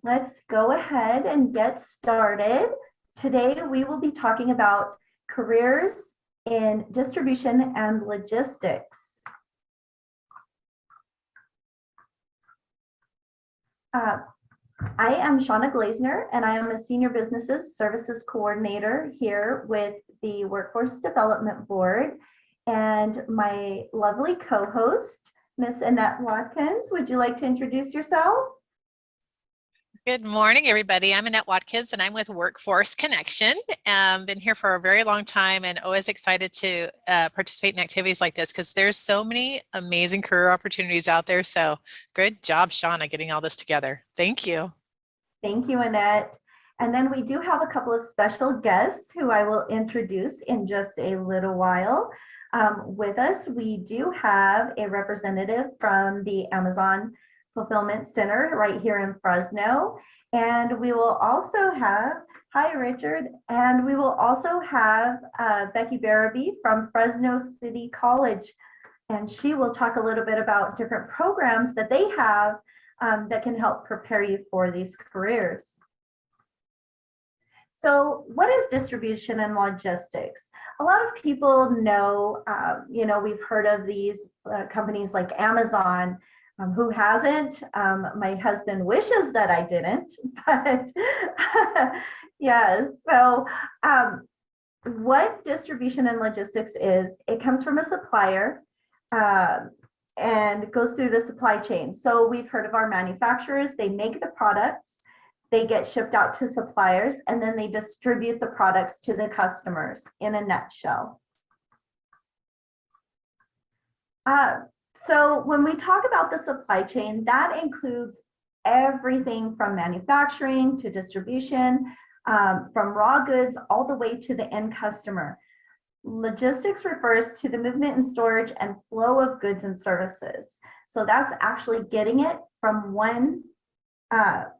let's go ahead and get started. Today, we will be talking about careers in distribution and logistics. I am Shauna Glazner, and I am a Senior Businesses Services Coordinator here with the Workforce Development Board. And my lovely co-host, Miss Annette Watkins, would you like to introduce yourself? Good morning, everybody. I'm Annette Watkins, and I'm with Workforce Connection. Been here for a very long time and always excited to participate in activities like this because there's so many amazing career opportunities out there. So good job, Shauna, getting all this together. Thank you. Thank you, Annette. And then we do have a couple of special guests who I will introduce in just a little while. With us, we do have a representative from the Amazon Fulfillment Center right here in Fresno. And we will also have, hi Richard, and we will also have Becky Barabee from Fresno City College. And she will talk a little bit about different programs that they have that can help prepare you for these careers. So what is distribution and logistics? A lot of people know, we've heard of these companies like Amazon. Who hasn't? My husband wishes that I didn't, but yes. So what distribution and logistics is, it comes from a supplier and goes through the supply chain. So we've heard of our manufacturers. They make the products, they get shipped out to suppliers, and then they distribute the products to the customers in a nutshell. So when we talk about the supply chain, that includes everything from manufacturing to distribution, from raw goods all the way to the end customer. Logistics refers to the movement and storage and flow of goods and services. So that's actually getting it from one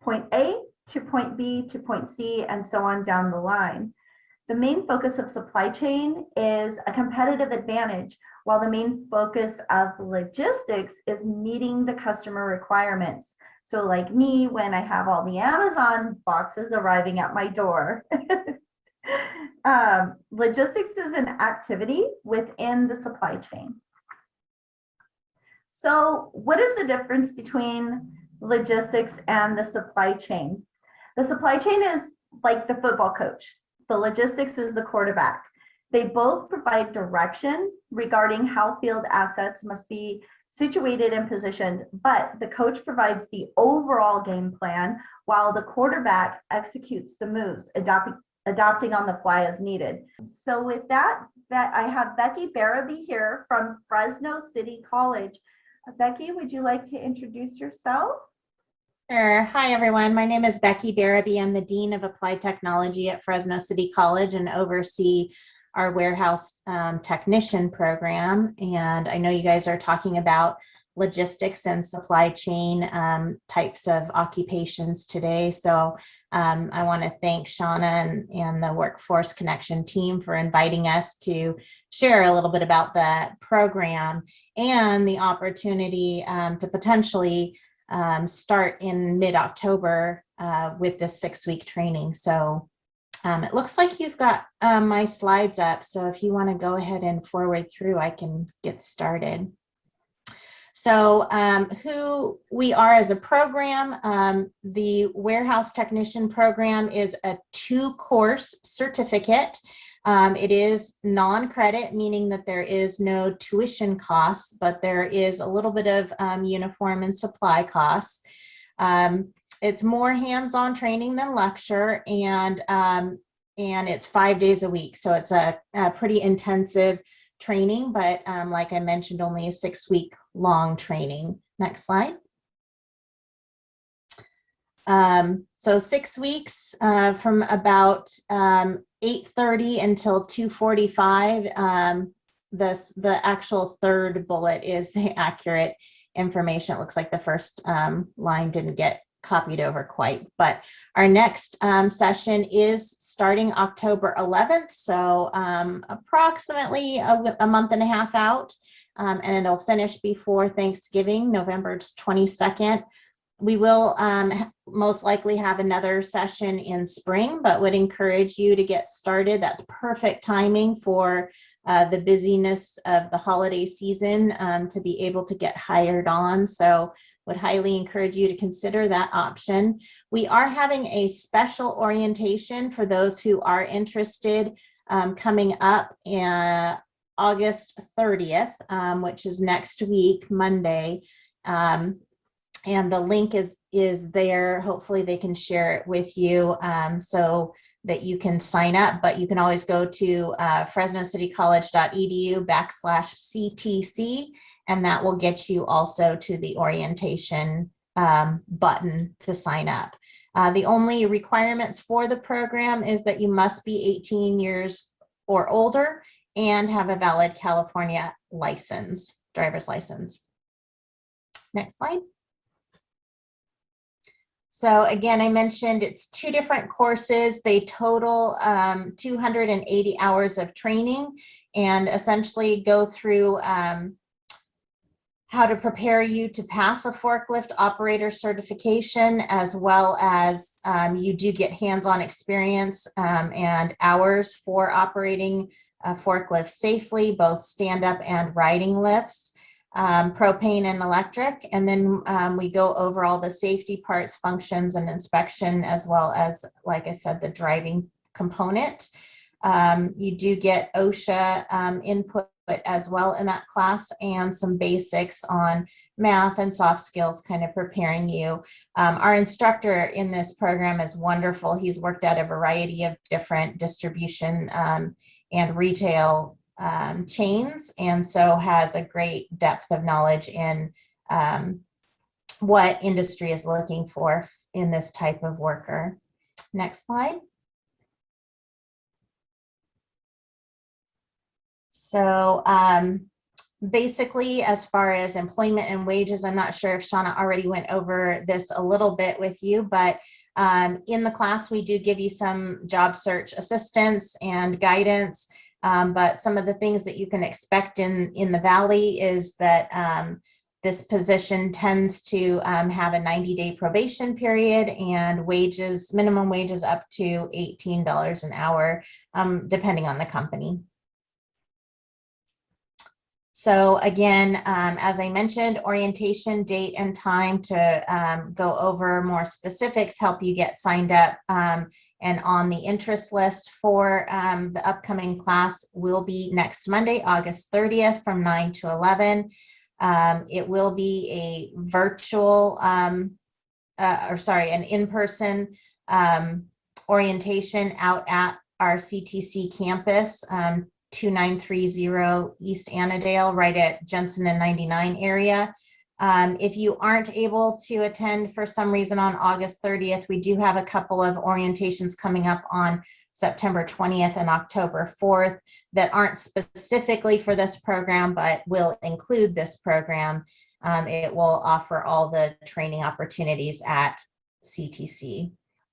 point A to point B to point C and so on down the line. The main focus of supply chain is a competitive advantage, while the main focus of logistics is meeting the customer requirements. So like me, when I have all the Amazon boxes arriving at my door. Logistics is an activity within the supply chain. So what is the difference between logistics and the supply chain? The supply chain is like the football coach. The logistics is the quarterback. They both provide direction regarding how field assets must be situated and positioned, but the coach provides the overall game plan while the quarterback executes the moves, adapting on the fly as needed. So with that, I have Becky Barabee here from Fresno City College. Becky, would you like to introduce yourself? Sure. Hi, everyone. My name is Becky Barabee. I'm the Dean of Applied Technology at Fresno City College and oversee our warehouse technician program. And I know you guys are talking about logistics and supply chain types of occupations today. So I want to thank Shauna and the Workforce Connection team for inviting us to share a little bit about the program and the opportunity to potentially start in mid-October with this 6-week training. So it looks like you've got my slides up. So if you want to go ahead and forward through, I can get started. So who we are as a program, the Warehouse Technician program is a 2-course certificate. It is non-credit, meaning that there is no tuition costs, but there is a little bit of uniform and supply costs. It's more hands-on training than lecture, and it's 5 days a week. So it's a pretty intensive training, but like I mentioned, only a 6-week long training. Next slide. So 6 weeks from about 8:30 until 2:45. The actual third bullet is the accurate information. It looks like the first line didn't get copied over quite, but our next session is starting October 11th, so approximately a month and a half out, and it'll finish before Thanksgiving, November 22nd. We will most likely have another session in spring, but would encourage you to get started. That's perfect timing for the busyness of the holiday season to be able to get hired on. So would highly encourage you to consider that option. We are having a special orientation for those who are interested coming up August 30th, which is next week, Monday. And the link is there. Hopefully they can share it with you so that you can sign up, but you can always go to fresnocitycollege.edu/CTC, and that will get you also to the orientation button to sign up. The only requirements for the program is that you must be 18 years or older and have a valid California license, driver's license. Next slide. So again, I mentioned it's 2 different courses. They total 280 hours of training and essentially go through how to prepare you to pass a forklift operator certification, as well as you do get hands-on experience and hours for operating a forklift safely, both stand-up and riding lifts. Propane and electric, and then we go over all the safety parts, functions, and inspection, as well as, like I said, the driving component. You do get OSHA input as well in that class, and some basics on math and soft skills, kind of preparing you. Our instructor in this program is wonderful. He's worked at a variety of different distribution and retail chains, and so has a great depth of knowledge in what industry is looking for in this type of worker. Next slide. So basically, as far as employment and wages, I'm not sure if Shauna already went over this a little bit with you, but in the class we do give you some job search assistance and guidance. But some of the things that you can expect in the Valley is that this position tends to have a 90-day probation period, and wages, minimum wages up to $18 an hour, depending on the company. So again, as I mentioned, orientation date and time to go over more specifics, help you get signed up and on the interest list for the upcoming class will be next Monday, August 30th from 9 to 11. It will be a virtual, an in-person orientation out at our CTC campus, 2930 East Annandale, right at Jensen and 99 area. If you aren't able to attend for some reason on August 30th, we do have a couple of orientations coming up on September 20th and October 4th that aren't specifically for this program, but will include this program. It will offer all the training opportunities at CTC.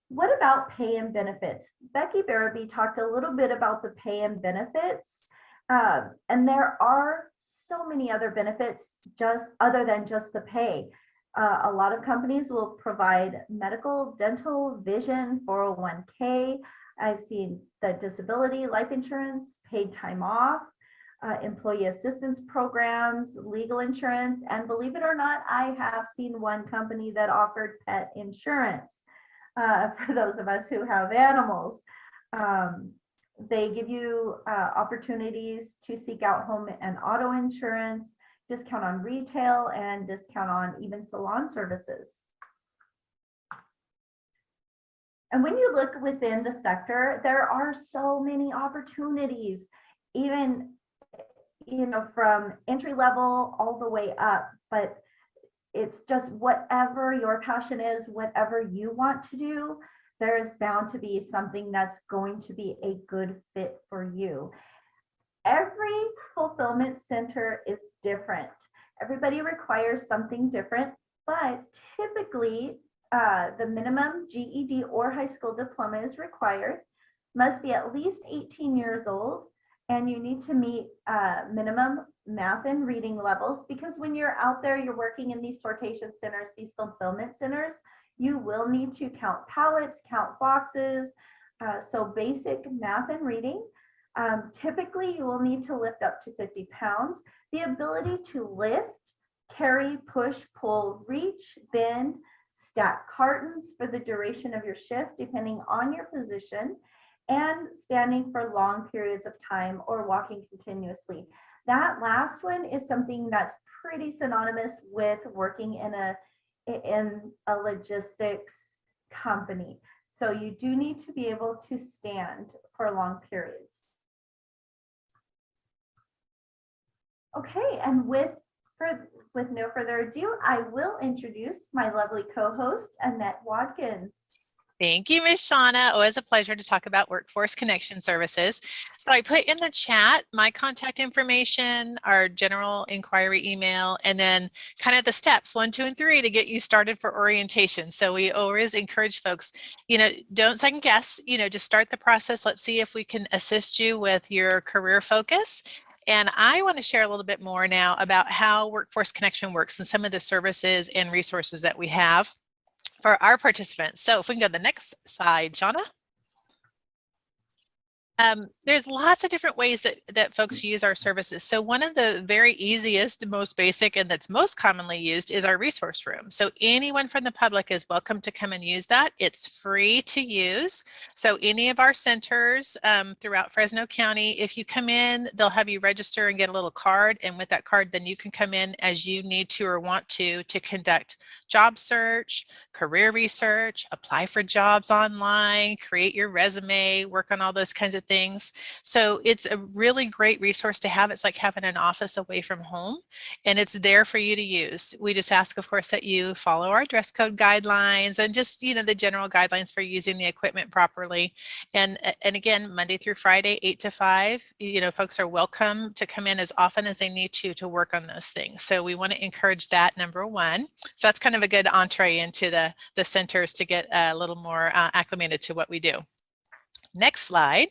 What about pay and benefits? Becky Barabee talked a little bit about the pay and benefits, and there are so many other benefits just other than just the pay. A lot of companies will provide medical, dental, vision, 401k. I've seen the disability, life insurance, paid time off, employee assistance programs, legal insurance, and believe it or not, I have seen one company that offered pet insurance. For those of us who have animals. They give you opportunities to seek out home and auto insurance, discount on retail, and discount on even salon services. And when you look within the sector, there are so many opportunities, even from entry level all the way up, but it's just whatever your passion is, whatever you want to do, there is bound to be something that's going to be a good fit for you. Every fulfillment center is different. Everybody requires something different, but typically the minimum GED or high school diploma is required, must be at least 18 years old, and you need to meet minimum math and reading levels, because when you're out there, you're working in these sortation centers, these fulfillment centers, you will need to count pallets, count boxes. So basic math and reading. Typically, you will need to lift up to 50 pounds. The ability to lift, carry, push, pull, reach, bend, stack cartons for the duration of your shift, depending on your position, and standing for long periods of time or walking continuously. That last one is something that's pretty synonymous with working in a logistics company. So you do need to be able to stand for long periods. Okay, and with no further ado, I will introduce my lovely co-host, Annette Watkins. Thank you, Ms. Shauna. Always a pleasure to talk about Workforce Connection Services. So I put in the chat my contact information, our general inquiry email, and then kind of the steps 1, 2, and 3 to get you started for orientation. So we always encourage folks, don't second guess, just start the process. Let's see if we can assist you with your career focus. And I want to share a little bit more now about how Workforce Connection works and some of the services and resources that we have for our participants. So if we can go to the next slide, Shauna. There's lots of different ways that folks use our services. So one of the very easiest, most basic, and that's most commonly used is our resource room. So anyone from the public is welcome to come and use that. It's free to use. So any of our centers throughout Fresno County, if you come in, they'll have you register and get a little card. And with that card, then you can come in as you need to or want to conduct job search, career research, apply for jobs online, create your resume, work on all those kinds of things. So it's a really great resource to have. It's like having an office away from home, and it's there for you to use. We just ask, of course, that you follow our dress code guidelines and just, the general guidelines for using the equipment properly. And again, Monday through Friday, 8 to 5, folks are welcome to come in as often as they need to work on those things. So we want to encourage that, number one. So that's kind of a good entree into the centers to get a little more acclimated to what we do. Next slide.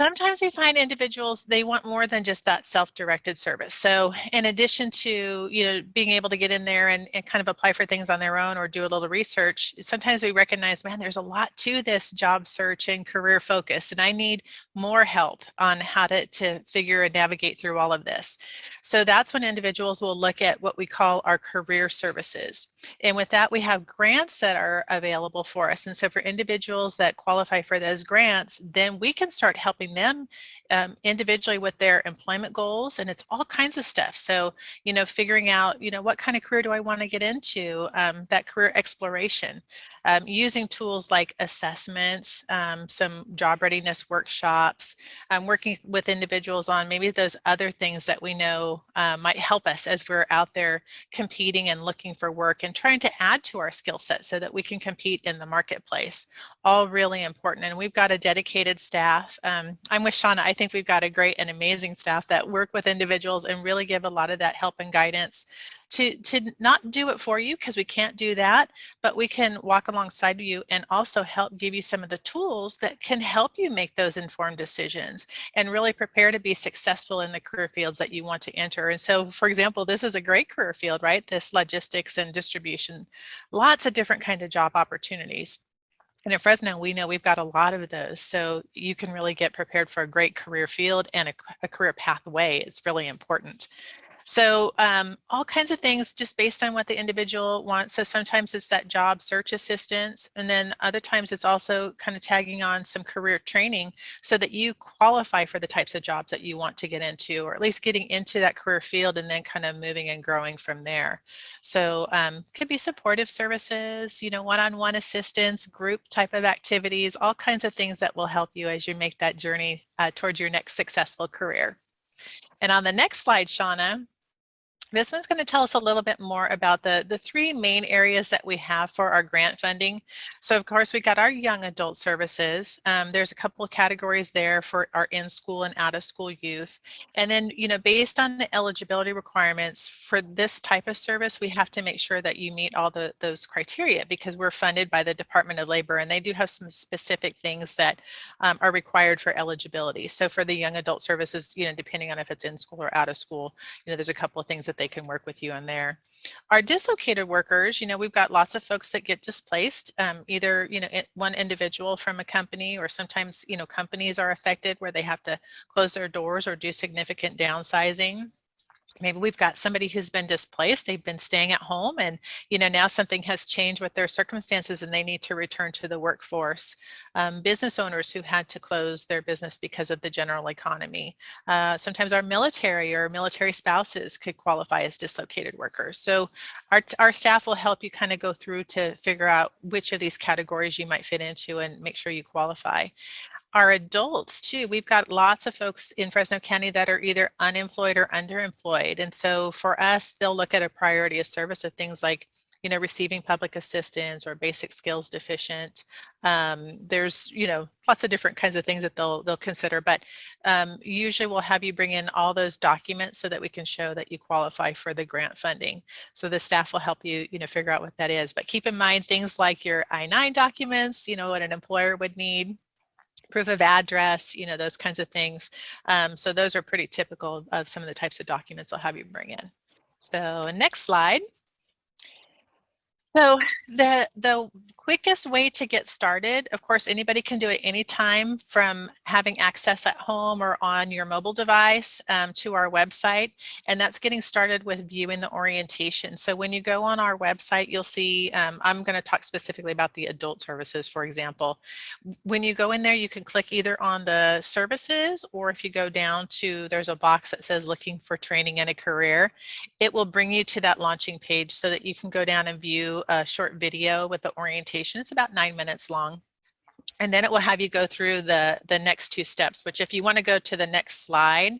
Sometimes we find individuals, they want more than just that self-directed service. So in addition to, being able to get in there and kind of apply for things on their own or do a little research, sometimes we recognize, man, there's a lot to this job search and career focus, and I need more help on how to figure and navigate through all of this. So that's when individuals will look at what we call our career services. And with that, we have grants that are available for us. And so for individuals that qualify for those grants, then we can start helping them individually with their employment goals. And it's all kinds of stuff. So, figuring out, what kind of career do I want to get into, that career exploration, using tools like assessments, some job readiness workshops, working with individuals on maybe those other things that we know might help us as we're out there competing and looking for work and trying to add to our skill set so that we can compete in the marketplace. All really important. And we've got a dedicated staff. I'm with Shauna. I think we've got a great and amazing staff that work with individuals and really give a lot of that help and guidance to not do it for you, because we can't do that, but we can walk alongside you and also help give you some of the tools that can help you make those informed decisions and really prepare to be successful in the career fields that you want to enter. And so, for example, this is a great career field, right? This logistics and distribution, lots of different kinds of job opportunities. And at Fresno, we know we've got a lot of those. So you can really get prepared for a great career field and a career pathway. It's really important. So all kinds of things just based on what the individual wants. So sometimes it's that job search assistance, and then other times it's also kind of tagging on some career training so that you qualify for the types of jobs that you want to get into, or at least getting into that career field and then kind of moving and growing from there. So could be supportive services, one-on-one assistance, group type of activities, all kinds of things that will help you as you make that journey towards your next successful career. And on the next slide, Shauna, This one's going to tell us a little bit more about the three main areas that we have for our grant funding. So of course, we got our young adult services. There's a couple of categories there for our in-school and out-of-school youth. And then, based on the eligibility requirements for this type of service, we have to make sure that you meet all those criteria because we're funded by the Department of Labor, and they do have some specific things that are required for eligibility. So for the young adult services, depending on if it's in school or out of school, there's a couple of things that they can work with you on there. Our dislocated workers, we've got lots of folks that get displaced, either, one individual from a company, or sometimes, companies are affected where they have to close their doors or do significant downsizing. Maybe we've got somebody who's been displaced, they've been staying at home, and now something has changed with their circumstances and they need to return to the workforce. Business owners who had to close their business because of the general economy. Sometimes our military or military spouses could qualify as dislocated workers. So our staff will help you kind of go through to figure out which of these categories you might fit into and make sure you qualify. Our adults too, we've got lots of folks in Fresno County that are either unemployed or underemployed. And so for us, they'll look at a priority of service of things like, receiving public assistance or basic skills deficient. There's, lots of different kinds of things that they'll consider, but usually we'll have you bring in all those documents so that we can show that you qualify for the grant funding. So the staff will help you, figure out what that is. But keep in mind things like your I-9 documents, what an employer would need, proof of address, those kinds of things. So those are pretty typical of some of the types of documents I'll have you bring in. So next slide. So the quickest way to get started, of course, anybody can do it anytime from having access at home or on your mobile device to our website. And that's getting started with viewing the orientation. So when you go on our website, you'll see, I'm going to talk specifically about the adult services, for example. When you go in there, you can click either on the services, or if you go down to, there's a box that says looking for training and a career, it will bring you to that launching page so that you can go down and view a short video with the orientation. It's about 9 minutes long. And then it will have you go through the next two steps, which if you want to go to the next slide,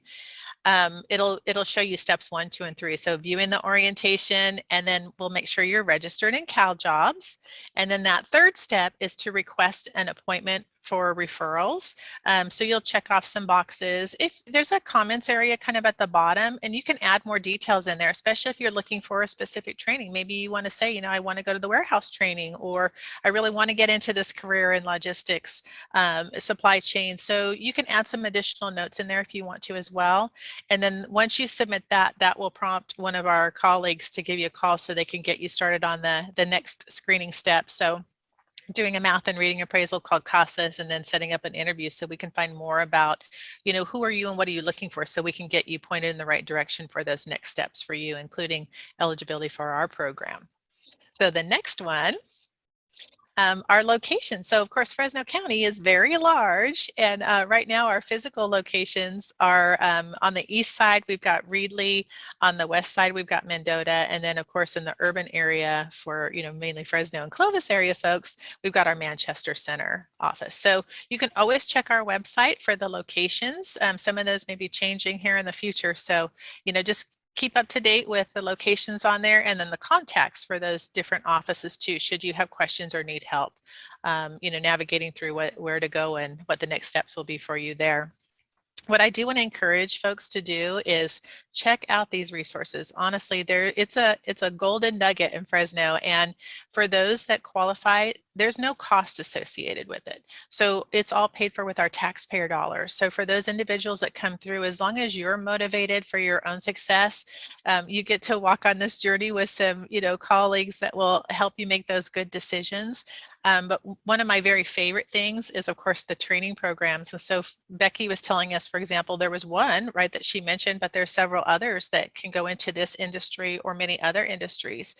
it'll show you steps 1, 2, and 3. So viewing the orientation, and then we'll make sure you're registered in CalJobs. And then that third step is to request an appointment for referrals. So you'll check off some boxes. If there's a comments area kind of at the bottom, and you can add more details in there, especially if you're looking for a specific training. Maybe you want to say, I want to go to the warehouse training, or I really want to get into this career in logistics, supply chain. So you can add some additional notes in there if you want to as well. And then once you submit that, that will prompt one of our colleagues to give you a call so they can get you started on the next screening step. So doing a math and reading appraisal called CASAS, and then setting up an interview so we can find more about, who are you and what are you looking for, so we can get you pointed in the right direction for those next steps for you, including eligibility for our program. So the next one, our location. So of course, Fresno County is very large, and right now our physical locations are on the east side, we've got Reedley, on the west side, we've got Mendota, and then of course in the urban area for, mainly Fresno and Clovis area folks, we've got our Manchester Center office. So you can always check our website for the locations. Some of those may be changing here in the future. So, just keep up to date with the locations on there, and then the contacts for those different offices too, should you have questions or need help, navigating through where to go and what the next steps will be for you there. What I do want to encourage folks to do is check out these resources. Honestly, it's a golden nugget in Fresno, and for those that qualify, there's no cost associated with it. So it's all paid for with our taxpayer dollars. So for those individuals that come through, as long as you're motivated for your own success, you get to walk on this journey with some, colleagues that will help you make those good decisions. But one of my very favorite things is, of course, the training programs. And so Becky was telling us, for example, there was one, right, that she mentioned, but there's several others that can go into this industry or many other industries.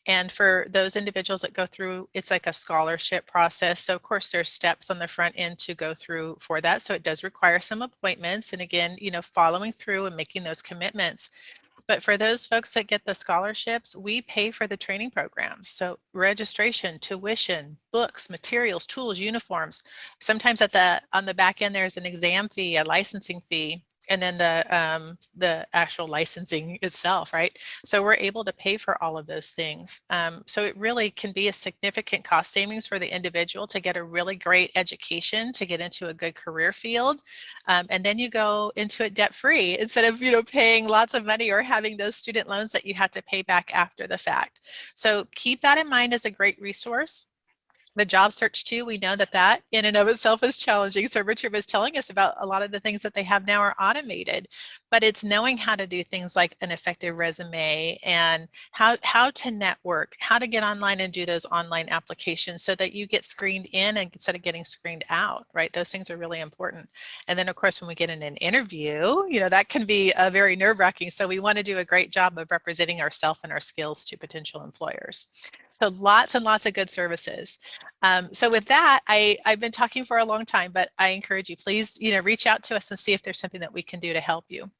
And for those individuals that go through, it's like a scholarship process. So of course, there's steps on the front end to go through for that. So it does require some appointments, and again, following through and making those commitments. But for those folks that get the scholarships, we pay for the training programs. So registration, tuition, books, materials, tools, uniforms. Sometimes on the back end, there's an exam fee, a licensing fee. and then the actual licensing itself, right? So we're able to pay for all of those things. So it really can be a significant cost savings for the individual to get a really great education, to get into a good career field, and then you go into it debt-free instead of paying lots of money or having those student loans that you have to pay back after the fact. So keep that in mind as a great resource. The job search too, we know that that in and of itself is challenging. So Richard was telling us about a lot of the things that they have now are automated, but it's knowing how to do things like an effective resume and how to network, how to get online and do those online applications so that you get screened in instead of getting screened out, right? Those things are really important. And then of course, when we get in an interview, that can be very nerve-wracking. So we want to do a great job of representing ourselves and our skills to potential employers. So lots and lots of good services. So with that, I've been talking for a long time, but I encourage you, please, reach out to us and see if there's something that we can do to help you.